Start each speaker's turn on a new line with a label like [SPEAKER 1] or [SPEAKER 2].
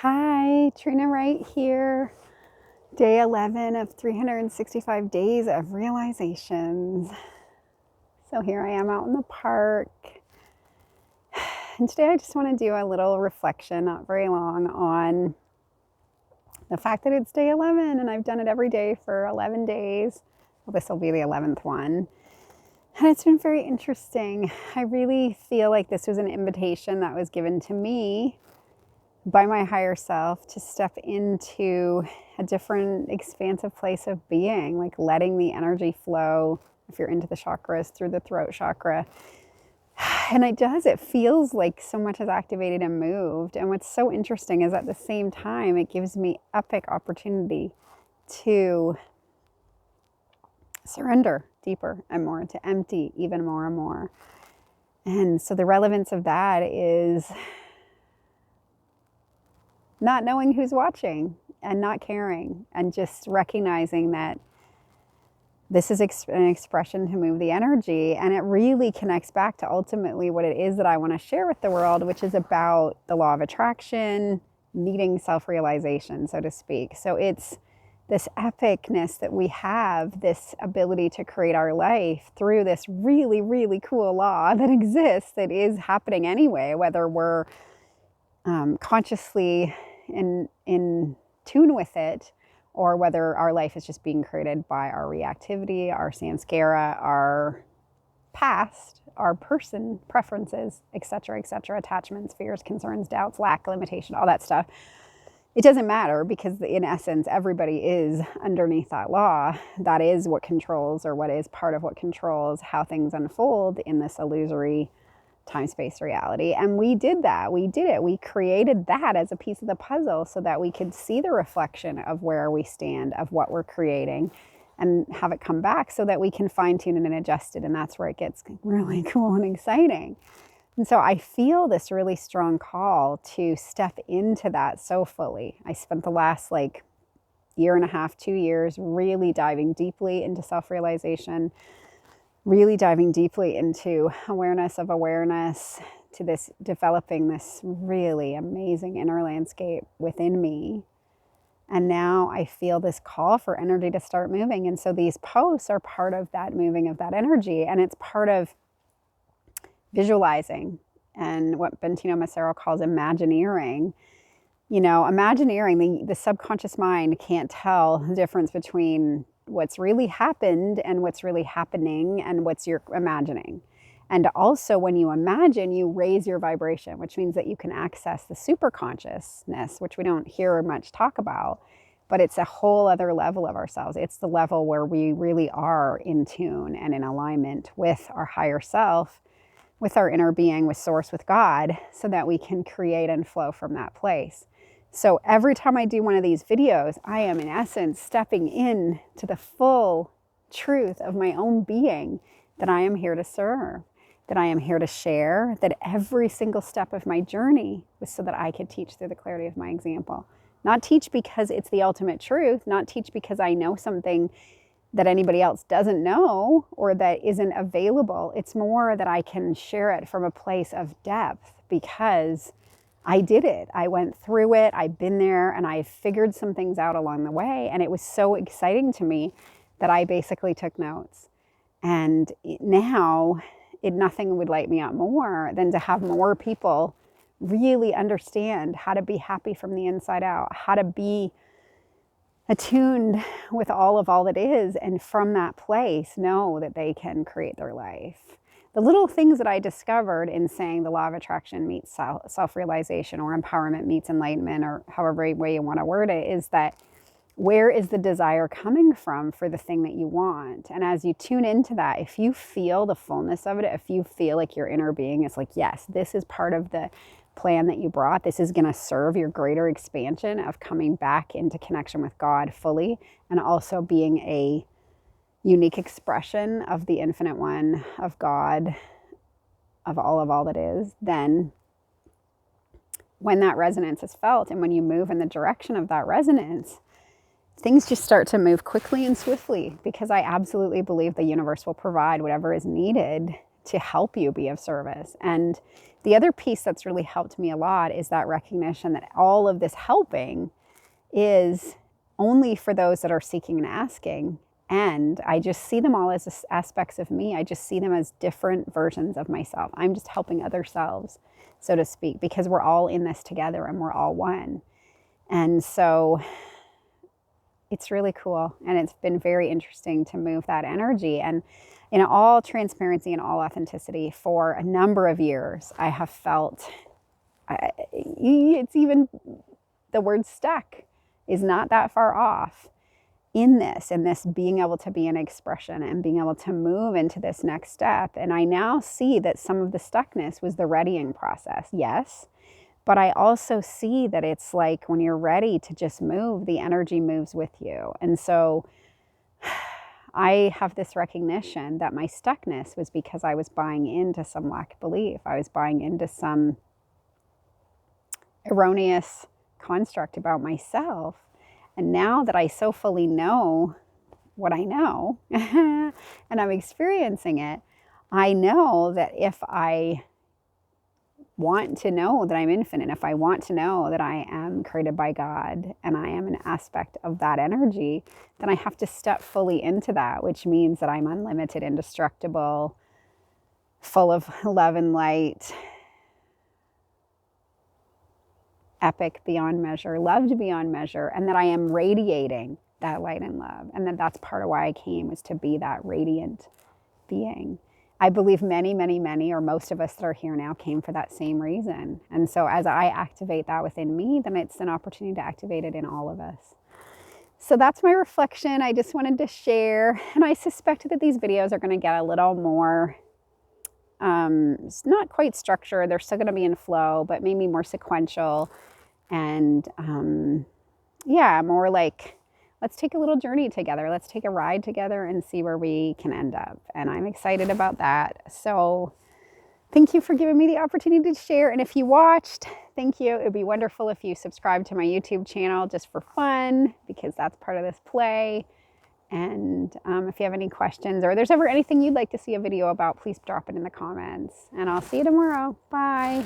[SPEAKER 1] Hi, Trina Wright here. Day 11 of 365 days of realizations. So here I am out in the park. And today I just want to do a little reflection, not very long, on the fact that it's day 11 and I've done it every day for 11 days. Well, this will be the 11th one. And it's been very interesting. I really feel like this was an invitation that was given to me by my higher self to step into a different expansive place of being, like letting the energy flow, if you're into the chakras, through the throat chakra. And it feels like so much is activated and moved. And what's so interesting is at the same time, it gives me epic opportunity to surrender deeper and more, to empty even more and more. And so the relevance of that is not knowing who's watching and not caring, and just recognizing that this is an expression to move the energy. And it really connects back to ultimately what it is that I want to share with the world, which is about the law of attraction, meeting self-realization, so to speak. So it's this epicness that we have, this ability to create our life through this really, really cool law that exists, that is happening anyway, whether we're consciously in tune with it, or whether our life is just being created by our reactivity, our samskara, our past, our person preferences, etc., attachments, fears, concerns, doubts, lack, limitation, all that stuff. It doesn't matter, because in essence, everybody is underneath that law. That is what controls, or what is part of what controls how things unfold in this illusory time-space reality. And we did that. We did it. We created that as a piece of the puzzle so that we could see the reflection of where we stand, of what we're creating, and have it come back so that we can fine-tune it and adjust it. And that's where it gets really cool and exciting. And so I feel this really strong call to step into that so fully. I spent the last year and a half, 2 years really diving deeply into self-realization, really diving deeply into awareness of awareness, to this developing this really amazing inner landscape within me. And now I feel this call for energy to start moving. And so these posts are part of that moving of that energy. And it's part of visualizing and what Bentinho Massaro calls imagineering. You know, imagineering, the subconscious mind can't tell the difference between what's really happened and what's really happening and what's you're imagining. And also, when you imagine, you raise your vibration, which means that you can access the super consciousness, which we don't hear much talk about, but it's a whole other level of ourselves. It's the level where we really are in tune and in alignment with our higher self, with our inner being, with source, with God, so that we can create and flow from that place. So every time I do one of these videos, I am in essence stepping in to the full truth of my own being, that I am here to serve, that I am here to share, that every single step of my journey was so that I could teach through the clarity of my example. Not teach because it's the ultimate truth, not teach because I know something that anybody else doesn't know or that isn't available. It's more that I can share it from a place of depth, because I did it. I went through it. I've been there, and I figured some things out along the way. And it was so exciting to me that I basically took notes. And now nothing would light me up more than to have more people really understand how to be happy from the inside out, how to be attuned with all that is, and from that place know that they can create their life. The little things that I discovered in saying the law of attraction meets self-realization, or empowerment meets enlightenment, or however way you want to word it, is that where is the desire coming from for the thing that you want? And as you tune into that, if you feel the fullness of it, if you feel like your inner being is like, yes, this is part of the plan that you brought, this is going to serve your greater expansion of coming back into connection with God fully, and also being a unique expression of the infinite one, of God, of all that is, then when that resonance is felt, and when you move in the direction of that resonance, things just start to move quickly and swiftly, because I absolutely believe the universe will provide whatever is needed to help you be of service. And The other piece that's really helped me a lot is that recognition that all of this helping is only for those that are seeking and asking. And I just see them all as aspects of me. I just see them as different versions of myself. I'm just helping other selves, so to speak, because we're all in this together and we're all one. And so it's really cool. And it's been very interesting to move that energy. And in all transparency and all authenticity, for a number of years, I have felt, it's even, the word stuck is not that far off in this being able to be an expression and being able to move into this next step. And I now see that some of the stuckness was the readying process, yes. But I also see that it's like when you're ready to just move, the energy moves with you. And so I have this recognition that my stuckness was because I was buying into some lack of belief. I was buying into some erroneous construct about myself. And now that I so fully know what I know and I'm experiencing it, I know that if I want to know that I'm infinite, if I want to know that I am created by God and I am an aspect of that energy, then I have to step fully into that, which means that I'm unlimited, indestructible, full of love and light, epic beyond measure, loved beyond measure, and that I am radiating that light and love. And that that's part of why I came, was to be that radiant being. I believe many, many, many, or most of us that are here now came for that same reason. And so as I activate that within me, then it's an opportunity to activate it in all of us. So that's my reflection. I just wanted to share. And I suspect that these videos are going to get a little more, it's not quite structured. They're still going to be in flow, but maybe more sequential. And yeah, more like, let's take a little journey together. Let's take a ride together and see where we can end up. And I'm excited about that. So thank you for giving me the opportunity to share. And if you watched, thank you. It would be wonderful if you subscribe to my YouTube channel just for fun, because that's part of this play. And if you have any questions or there's ever anything you'd like to see a video about, please drop it in the comments. And I'll see you tomorrow. Bye.